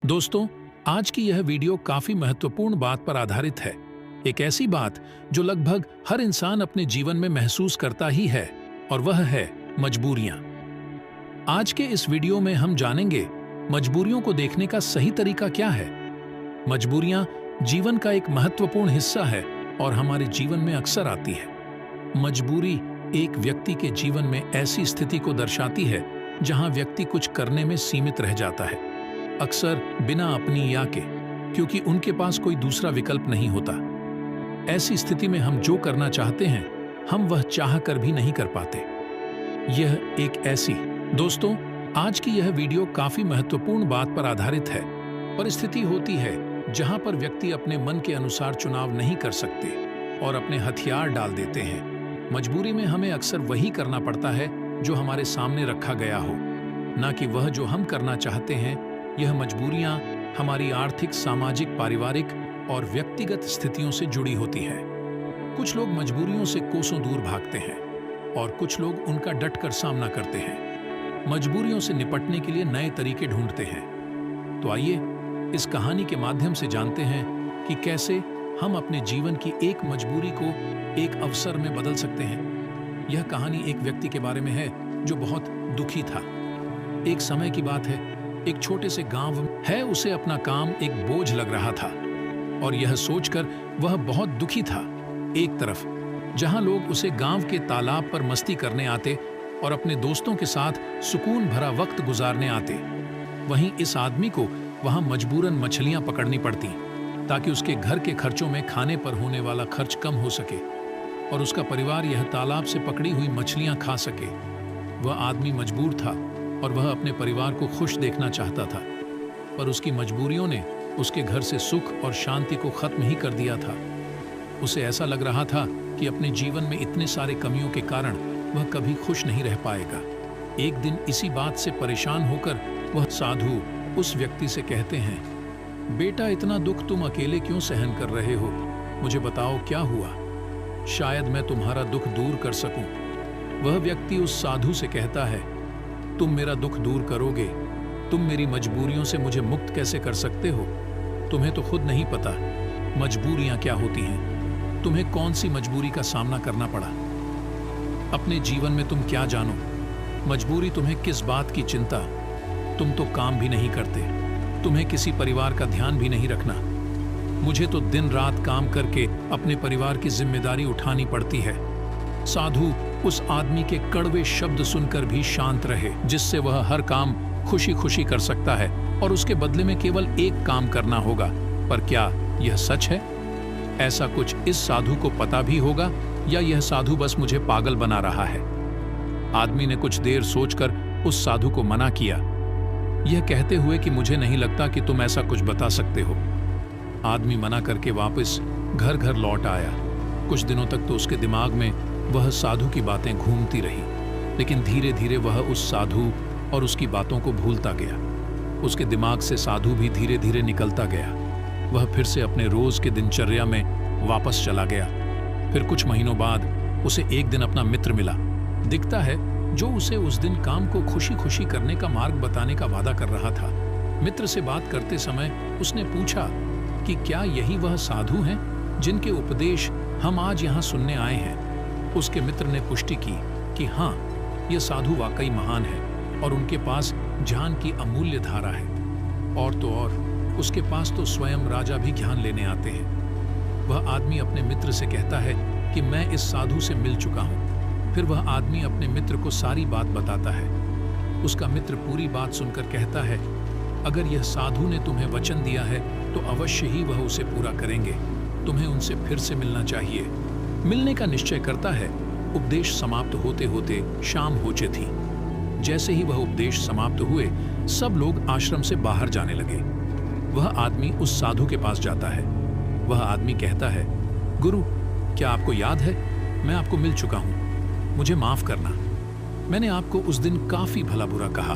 दोस्तों, आज की यह वीडियो काफी महत्वपूर्ण बात पर आधारित है। एक ऐसी बात जो लगभग हर इंसान अपने जीवन में महसूस करता ही है, और वह है मजबूरियां। आज के इस वीडियो में हम जानेंगे मजबूरियों को देखने का सही तरीका क्या है। मजबूरियां जीवन का एक महत्वपूर्ण हिस्सा है और हमारे जीवन में अक्सर आती है। मजबूरी एक व्यक्ति के जीवन में ऐसी स्थिति को दर्शाती है जहां व्यक्ति कुछ करने में सीमित रह जाता है, अक्सर बिना अपनी या के, क्योंकि उनके पास कोई दूसरा विकल्प नहीं होता। ऐसी स्थिति में हम जो करना चाहते हैं, हम वह चाह कर भी नहीं कर पाते। यह एक ऐसी दोस्तों, आज की यह वीडियो काफी महत्वपूर्ण बात पर आधारित है। परिस्थिति होती है जहां पर व्यक्ति अपने मन के अनुसार चुनाव नहीं कर सकते और अपने हथियार डाल देते हैं। मजबूरी में हमें अक्सर वही करना पड़ता है जो हमारे सामने रखा गया हो, ना कि वह जो हम करना चाहते हैं। यह मजबूरियां हमारी आर्थिक, सामाजिक, पारिवारिक और व्यक्तिगत स्थितियों से जुड़ी होती है। कुछ लोग मजबूरियों से कोसों दूर भागते हैं और कुछ लोग उनका डटकर सामना करते हैं। मजबूरियों से निपटने के लिए नए तरीके ढूंढते हैं। तो आइए इस कहानी के माध्यम से जानते हैं कि कैसे हम अपने जीवन की एक मजबूरी को एक अवसर में बदल सकते हैं। यह कहानी एक व्यक्ति के बारे में है जो बहुत दुखी था। एक समय की बात है, एक छोटे से गांव है, उसे अपना काम एक बोझ लग रहा था और यह सोचकर वह बहुत दुखी था। एक तरफ जहां लोग उसे गांव के तालाब पर मस्ती करने आते और अपने दोस्तों के साथ सुकून भरा वक्त गुजारने आते, वहीं इस आदमी को वहां मजबूरन मछलियां पकड़नी पड़ती ताकि उसके घर के खर्चों में खाने पर होने वाला खर्च कम हो सके और उसका परिवार यह तालाब से पकड़ी हुई मछलियां खा सके। वह आदमी मजबूर था और वह अपने परिवार को खुश देखना चाहता था, पर उसकी मजबूरियों ने उसके घर से सुख और शांति को खत्म ही कर दिया था। उसे ऐसा लग रहा था कि अपने जीवन में इतने सारे कमियों के कारण वह कभी खुश नहीं रह पाएगा। एक दिन इसी बात से परेशान होकर वह साधु उस व्यक्ति से कहते हैं, बेटा, इतना दुख तुम अकेले क्यों सहन कर रहे हो? मुझे बताओ क्या हुआ, शायद मैं तुम्हारा दुख दूर कर सकूं। वह व्यक्ति उस साधु से कहता है, तुम मेरा दुख दूर करोगे? तुम मेरी मजबूरियों से मुझे मुक्त कैसे कर सकते हो? तुम्हें तो खुद नहीं पता मजबूरियां क्या होती हैं। तुम्हें कौन सी मजबूरी का सामना करना पड़ा? अपने जीवन में तुम क्या जानो? मजबूरी तुम्हें किस बात की चिंता? तुम तो काम भी नहीं करते, तुम्हें किसी परिवार का ध्यान भी नहीं रखना। मुझे तो दिन रात काम करके अपने परिवार की जिम्मेदारी उठानी पड़ती है। साधु उस आदमी के कड़वे शब्द सुनकर भी शांत रहे, जिससे वह हर काम खुशी खुशी कर सकता है और उसके बदले में केवल एक काम करना होगा। पर क्या यह सच है? ऐसा कुछ इस साधु को पता भी होगा या यह साधु बस मुझे पागल बना रहा है? आदमी ने कुछ देर सोचकर उस साधु को मना किया, यह कहते हुए कि मुझे नहीं लगता कि तुम ऐसा कुछ बता सकते हो। आदमी मना करके वापस घर घर लौट आया। कुछ दिनों तक तो उसके दिमाग में वह साधु की बातें घूमती रही, लेकिन धीरे धीरे वह उस साधु और उसकी बातों को भूलता गया। उसके दिमाग से साधु भी धीरे धीरे निकलता गया। वह फिर से अपने रोज के दिनचर्या में वापस चला गया। फिर कुछ महीनों बाद उसे एक दिन अपना मित्र मिला। दिखता है जो उसे उस दिन काम को खुशी खुशी करने का मार्ग बताने का वादा कर रहा था। मित्र से बात करते समय उसने पूछा कि क्या यही वह साधु हैं जिनके उपदेश हम आज यहाँ सुनने आए हैं? उसके मित्र ने पुष्टि की कि हाँ, यह साधु वाकई महान है और उनके पास ज्ञान की अमूल्य धारा है। और तो और उसके पास तो स्वयं राजा भी ज्ञान लेने आते हैं। वह आदमी अपने मित्र से कहता है कि मैं इस साधु से मिल चुका हूँ। फिर वह आदमी अपने मित्र को सारी बात बताता है। उसका मित्र पूरी बात सुनकर कहता है, अगर यह साधु ने तुम्हें वचन दिया है तो अवश्य ही वह उसे पूरा करेंगे। तुम्हें उनसे फिर से मिलना चाहिए। मिलने का निश्चय करता है। उपदेश समाप्त होते होते शाम हो चुकी थी। जैसे ही वह उपदेश समाप्त हुए, सब लोग आश्रम से बाहर जाने लगे। वह आदमी उस साधु के पास जाता है। वह आदमी कहता है, गुरु, क्या आपको याद है, मैं आपको मिल चुका हूँ, मुझे माफ करना। मैंने आपको उस दिन काफी भला बुरा कहा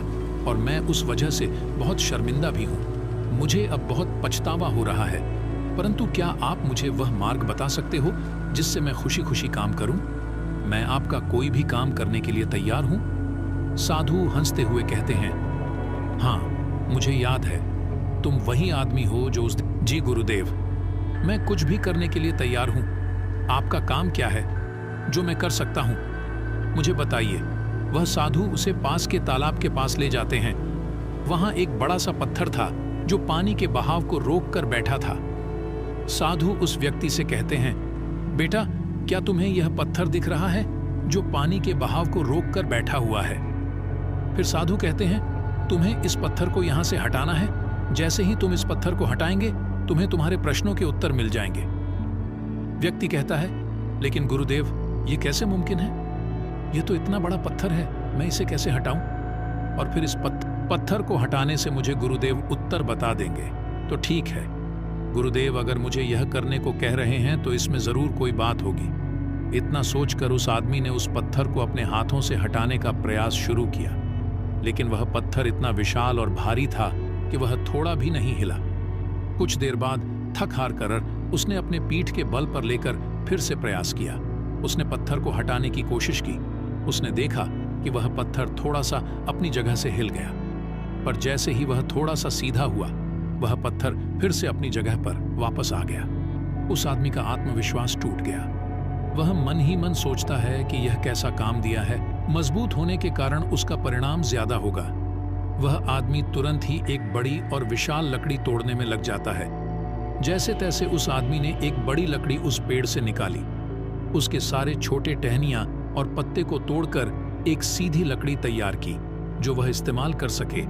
और मैं उस वजह से बहुत शर्मिंदा भी हूँ। मुझे अब बहुत पछतावा हो रहा है, परंतु क्या आप मुझे वह मार्ग बता सकते हो जिससे मैं खुशी खुशी काम करूं? मैं आपका कोई भी काम करने के लिए तैयार हूं। साधु हंसते हुए कहते हैं, हाँ, मुझे याद है, तुम वही आदमी हो जो उस दिन। जी गुरुदेव, मैं कुछ भी करने के लिए तैयार हूं। आपका काम क्या है जो मैं कर सकता हूं, मुझे बताइए। वह साधु उसे पास के तालाब के पास ले जाते हैं। वहां एक बड़ा सा पत्थर था जो पानी के बहाव को रोक कर बैठा था। साधु उस व्यक्ति से कहते हैं, बेटा, क्या तुम्हें यह पत्थर दिख रहा है जो पानी के बहाव को रोक कर बैठा हुआ है? फिर साधु कहते हैं, तुम्हें इस पत्थर को यहां से हटाना है। जैसे ही तुम इस पत्थर को हटाएंगे, तुम्हें तुम्हारे प्रश्नों के उत्तर मिल जाएंगे। व्यक्ति कहता है, लेकिन गुरुदेव, ये कैसे मुमकिन है? यह तो इतना बड़ा पत्थर है, मैं इसे कैसे हटाऊं? और फिर इस पत्थर को हटाने से मुझे गुरुदेव उत्तर बता देंगे। तो ठीक है गुरुदेव, अगर मुझे यह करने को कह रहे हैं तो इसमें जरूर कोई बात होगी। इतना सोचकर उस आदमी ने उस पत्थर को अपने हाथों से हटाने का प्रयास शुरू किया, लेकिन वह पत्थर इतना विशाल और भारी था कि वह थोड़ा भी नहीं हिला। कुछ देर बाद थक हार कर उसने अपने पीठ के बल पर लेकर फिर से प्रयास किया। उसने पत्थर को हटाने की कोशिश की। उसने देखा कि वह पत्थर थोड़ा सा अपनी जगह से हिल गया, पर जैसे ही वह थोड़ा सा सीधा हुआ, वह पत्थर फिर से अपनी जगह पर वापस आ गया। उस आदमी का आत्मविश्वास टूट गया। वह मन ही मन सोचता है कि यह कैसा काम दिया है, मजबूत होने के कारण उसका परिणाम ज्यादा होगा। वह आदमी तुरंत ही एक बड़ी और विशाल लकड़ी तोड़ने में लग जाता है। जैसे तैसे उस आदमी ने एक बड़ी लकड़ी उस पेड़ से निकाली। उसके सारे छोटे टहनियां और पत्ते को तोड़कर एक सीधी लकड़ी तैयार की जो वह इस्तेमाल कर सके।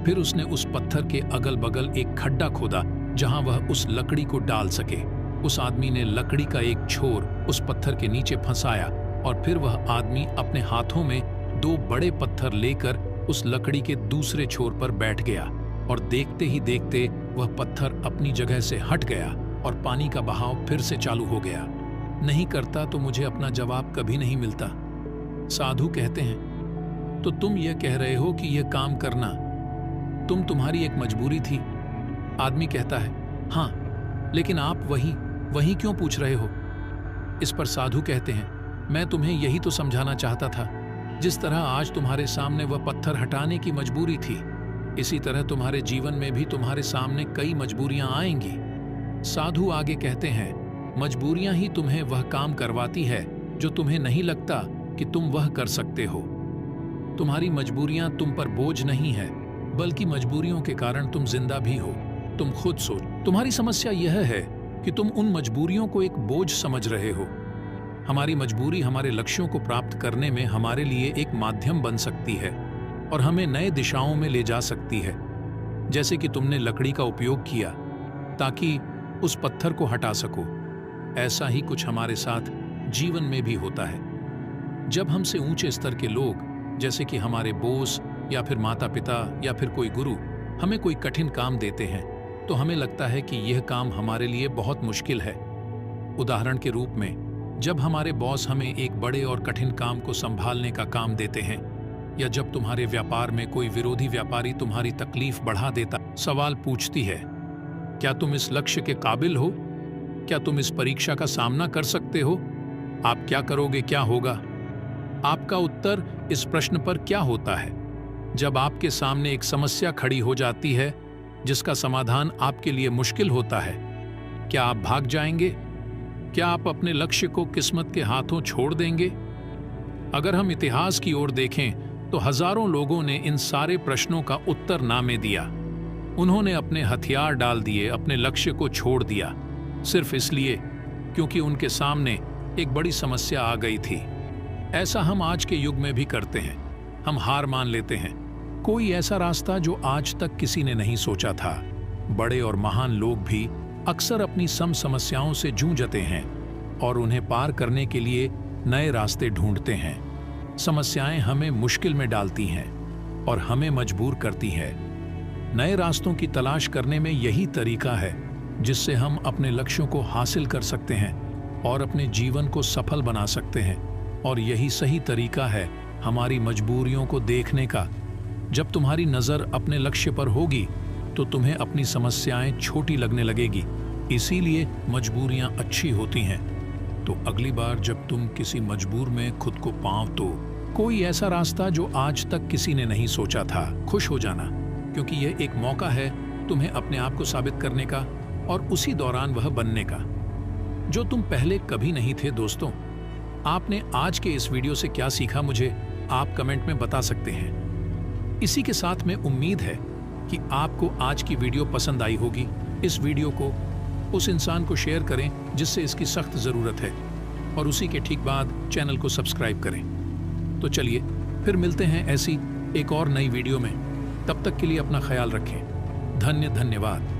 फिर उसने उस पत्थर के अगल बगल एक खड्डा खोदा जहां वह उस लकड़ी को डाल सके। उस आदमी ने लकड़ी का एक छोर उस पत्थर के नीचे फंसाया और फिर वह आदमी अपने हाथों में 2 बड़े पत्थर लेकर उस लकड़ी के दूसरे छोर पर बैठ गया और देखते ही देखते वह पत्थर अपनी जगह से हट गया और पानी का बहाव फिर से चालू हो गया। नहीं करता तो मुझे अपना जवाब कभी नहीं मिलता। साधु कहते हैं, तो तुम यह कह रहे हो कि यह काम करना तुम्हारी एक मजबूरी थी? आदमी कहता है, हाँ, लेकिन आप वही क्यों पूछ रहे हो? इस पर साधु कहते हैं, मैं तुम्हें यही तो समझाना चाहता था। जिस तरह आज तुम्हारे सामने वह पत्थर हटाने की मजबूरी थी, इसी तरह तुम्हारे जीवन में भी तुम्हारे सामने कई मजबूरियां आएंगी। साधु आगे कहते हैं, मजबूरियां ही तुम्हें वह काम करवाती है जो तुम्हें नहीं लगता कि तुम वह कर सकते हो। तुम्हारी मजबूरियां तुम पर बोझ नहीं है, बल्कि मजबूरियों के कारण तुम जिंदा भी हो। तुम खुद सोच, तुम्हारी समस्या यह है कि तुम उन मजबूरियों को एक बोझ समझ रहे हो। हमारी मजबूरी हमारे लक्ष्यों को प्राप्त करने में हमारे लिए एक माध्यम बन सकती है और हमें नए दिशाओं में ले जा सकती है। जैसे कि तुमने लकड़ी का उपयोग किया ताकि उस पत्थर को हटा सको, ऐसा ही कुछ हमारे साथ जीवन में भी होता है। जब हमसे ऊंचे स्तर के लोग, जैसे कि हमारे बॉस या फिर माता पिता या फिर कोई गुरु, हमें कोई कठिन काम देते हैं, तो हमें लगता है कि यह काम हमारे लिए बहुत मुश्किल है। उदाहरण के रूप में, जब हमारे बॉस हमें एक बड़े और कठिन काम को संभालने का काम देते हैं, या जब तुम्हारे व्यापार में कोई विरोधी व्यापारी तुम्हारी तकलीफ बढ़ा देता, सवाल पूछती है, क्या तुम इस लक्ष्य के काबिल हो? क्या तुम इस परीक्षा का सामना कर सकते हो? आप क्या करोगे, क्या होगा? आपका उत्तर इस प्रश्न पर क्या होता है? जब आपके सामने एक समस्या खड़ी हो जाती है जिसका समाधान आपके लिए मुश्किल होता है, क्या आप भाग जाएंगे? क्या आप अपने लक्ष्य को किस्मत के हाथों छोड़ देंगे? अगर हम इतिहास की ओर देखें तो हजारों लोगों ने इन सारे प्रश्नों का उत्तर ना में दिया। उन्होंने अपने हथियार डाल दिए, अपने लक्ष्य को छोड़ दिया, सिर्फ इसलिए क्योंकि उनके सामने एक बड़ी समस्या आ गई थी। ऐसा हम आज के युग में भी करते हैं। हम हार मान लेते हैं, कोई ऐसा रास्ता जो आज तक किसी ने नहीं सोचा था। बड़े और महान लोग भी अक्सर अपनी समस्याओं से जूझते हैं और उन्हें पार करने के लिए नए रास्ते ढूंढते हैं। समस्याएं हमें मुश्किल में डालती हैं और हमें मजबूर करती है। नए रास्तों की तलाश करने में यही तरीका है जिससे हम अपने लक्ष्यों को हासिल कर सकते हैं और अपने जीवन को सफल बना सकते हैं। और यही सही तरीका है हमारी मजबूरियों को देखने का। जब तुम्हारी नजर अपने लक्ष्य पर होगी तो तुम्हें अपनी समस्याएं छोटी लगने लगेगी। इसीलिए मजबूरियां अच्छी होती हैं। तो अगली बार जब तुम किसी मजबूर में खुद को पाओ तो कोई ऐसा रास्ता जो आज तक किसी ने नहीं सोचा था, खुश हो जाना, क्योंकि यह एक मौका है तुम्हें अपने आप को साबित करने का और उसी दौरान वह बनने का जो तुम पहले कभी नहीं थे। दोस्तों, आपने आज के इस वीडियो से क्या सीखा, मुझे आप कमेंट में बता सकते हैं। इसी के साथ में उम्मीद है कि आपको आज की वीडियो पसंद आई होगी। इस वीडियो को उस इंसान को शेयर करें जिससे इसकी सख्त ज़रूरत है और उसी के ठीक बाद चैनल को सब्सक्राइब करें। तो चलिए फिर मिलते हैं ऐसी एक और नई वीडियो में। तब तक के लिए अपना ख्याल रखें। धन्यवाद।